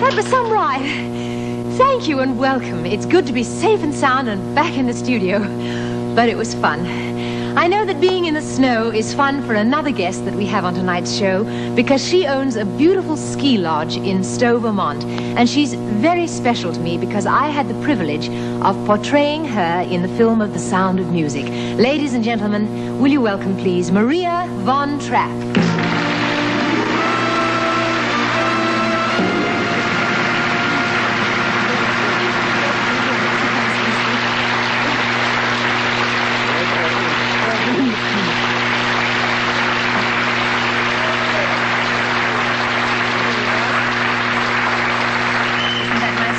That was some ride. Thank you and welcome. It's good to be safe and sound and back in the studio. But it was fun. I know that being in the snow is fun for another guest that we have on tonight's show because she owns a beautiful ski lodge in Stowe, Vermont. And she's very special to me because I had the privilege of portraying her in the film of The Sound of Music. Ladies and gentlemen, will you welcome, please, Maria von Trapp.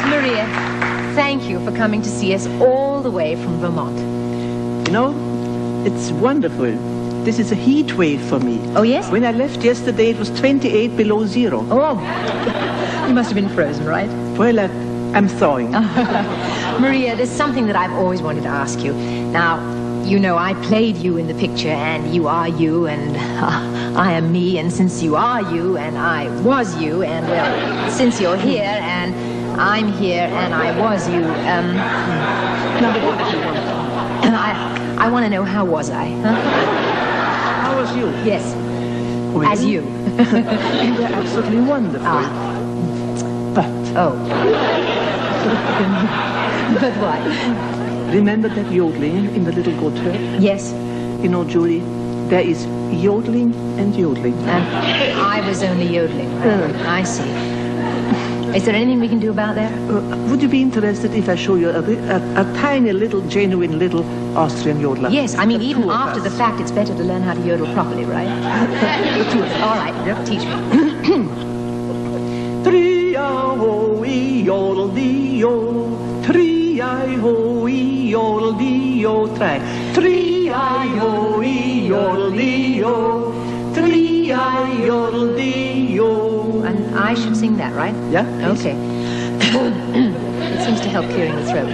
Maria, thank you for coming to see us all the way from Vermont. You know, it's wonderful. This is a heat wave for me. Oh, yes? When I left yesterday, it was 28 below zero. Oh, you must have been frozen, right? Well, I'm thawing. Maria, there's something that I've always wanted to ask you. Now, you know, I played you in the picture, and you are you, and I am me, and since you are you, and I was you, and, well, since you're here, and I'm here, and I was you, I want to know, how was I? Huh? How was you? Yes, well, as you. You were absolutely wonderful. But... Oh. But what? Remember that yodeling in the little gutter? Yes. You know, Julie, there is yodeling and yodeling. I was only yodeling. I see. Is there anything we can do about that? Would you be interested if I show you a tiny little, genuine little Austrian yodeler? Yes, I mean, even after the fact, it's better to learn how to yodel properly, right? The two of us. All right, yep. Teach me. Tri-I-ho-e, yodel-dee-yo. Tri-I-ho-e, yodel-dee-yo. Try. Tri-I-ho-e, yodel-dee-yo. Tri-I-yodel-dee-yo. And I should sing that, right? Yeah, please. Okay. It seems to help clearing the throat.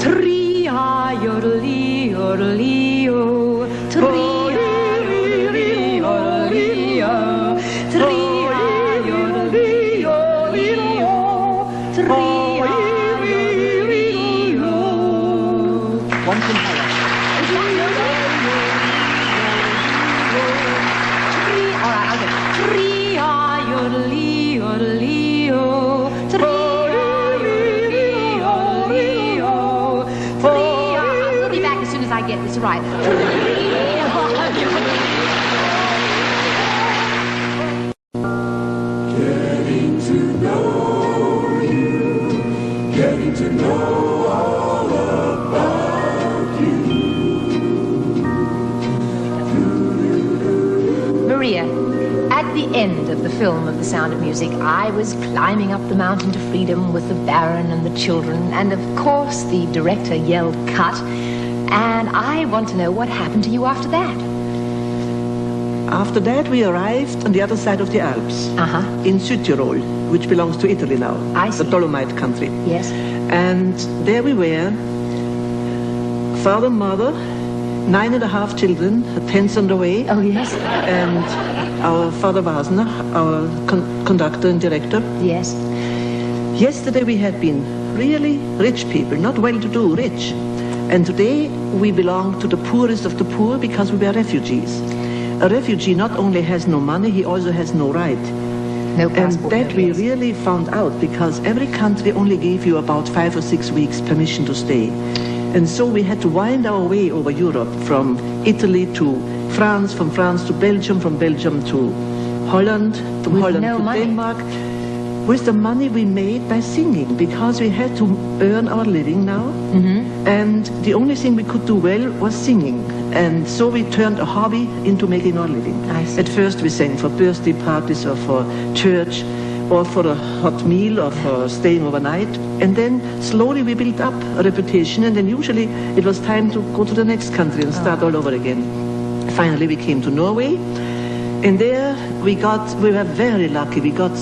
Tri-I-yodel-dee-yodel-dee-yo. Tri-I-yodel-dee-yodel-dee-yo. Tri-I-yodel-dee-yodel-dee-yo. Tri-I-yodel-dee-yo. One thing higher. All right, I'll go. Tri-I-yodel-dee-yodel-dee-yo. Tri-I-yodel-dee-yodel-dee-yo. We'll be back as soon as I get this right. Getting to know you, getting to know all about you. Maria, at the end of the film of The Sound of Music, I was climbing up the mountain to freedom with the Baron and the children, and of course the director yelled cut, and I want to know what happened to you after that. After that, we arrived on the other side of the Alps, in Südtirol, which belongs to Italy now, I see. the Dolomite country. Yes. And there we were, father, mother, 9.5 children, 10's on the way. Oh, yes. And our father Wasner, our conductor and director. Yes. Yesterday we had been really rich people, not well-to-do, rich. And today we belong to the poorest of the poor because we were refugees. A refugee not only has no money, he also has no right. No passport. And that we really found out because every country only gave you about 5 or 6 weeks permission to stay. And so we had to wind our way over Europe from Italy to France, from France to Belgium, from Belgium to Holland, from Holland to Denmark. With the money we made by singing, because we had to earn our living now. And the only thing we could do well was singing. And so we turned a hobby into making our living. At first we sang for birthday parties or for church or for a hot meal or for staying overnight. And then slowly we built up a reputation, and then usually it was time to go to the next country and start all over again. Finally we came to Norway, and there we were very lucky. We got,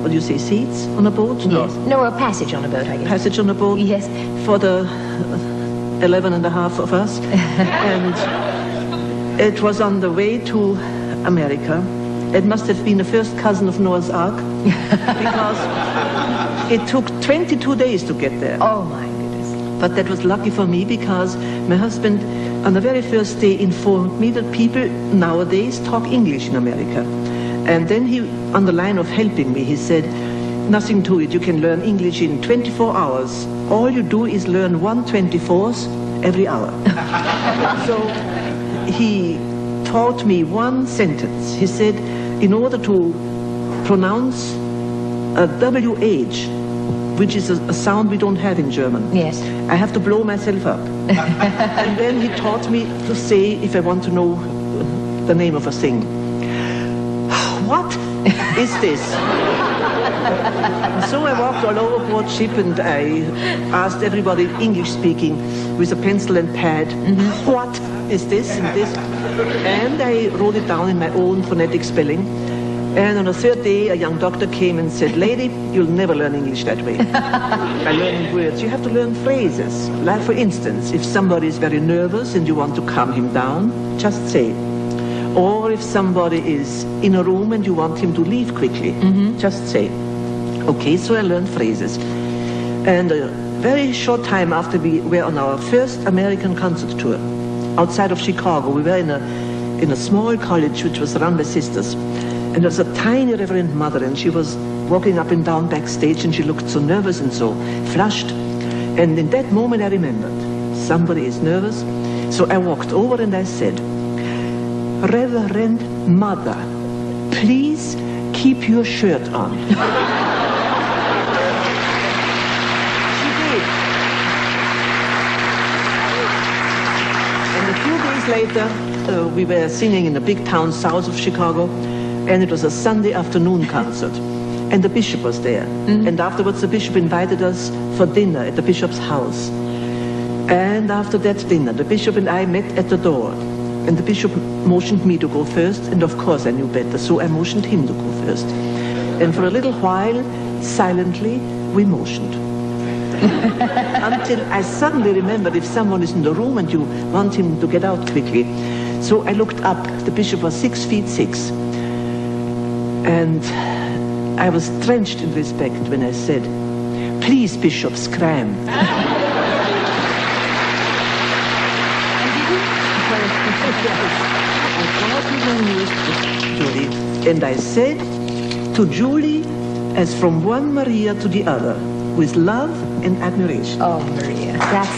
what do you say, seats on a boat? Yes. No, a passage on a boat, I guess. Passage on a boat? Yes. For the 11.5 of us. And it was on the way to America. It must have been the first cousin of Noah's Ark. because it took 22 days to get there. Oh, my goodness. But that was lucky for me because my husband, on the very first day, informed me that people nowadays talk English in America. And then he, on the line of helping me, he said, nothing to it, you can learn English in 24 hours. All you do is learn 1/24th every hour. So he taught me one sentence. He said, in order to pronounce a WH, which is a sound we don't have in German, Yes. I have to blow myself up. And then he taught me to say, if I want to know the name of a thing, what is this? So I walked all over board ship and I asked everybody English speaking with a pencil and pad, what is this and this? And I wrote it down in my own phonetic spelling. And on the third day, a young doctor came and said, lady, you'll never learn English that way. By learning words, you have to learn phrases. Like, for instance, if somebody is very nervous and you want to calm him down, just say. Or if somebody is in a room and you want him to leave quickly, just say. Okay, so I learned phrases. And a very short time after we were on our first American concert tour, outside of Chicago, we were in a small college which was run by sisters. And there was a tiny Reverend Mother, and she was walking up and down backstage, and she looked so nervous and so flushed. And in that moment I remembered, somebody is nervous. So I walked over and I said, Reverend Mother, please keep your shirt on. She did. And a few days later, we were singing in a big town south of Chicago, and it was a Sunday afternoon concert. And the bishop was there. And afterwards the bishop invited us for dinner at the bishop's house. And after that dinner, the bishop and I met at the door. And the bishop motioned me to go first, and of course I knew better, so I motioned him to go first. And for a little while, silently, we motioned. Until I suddenly remembered if someone is in the room and you want him to get out quickly. So I looked up. The bishop was 6'6". And I was drenched in respect when I said, please, Bishop, scram. Julie. And I said to Julie, as from one Maria to the other, with love and admiration. Oh, Maria, that's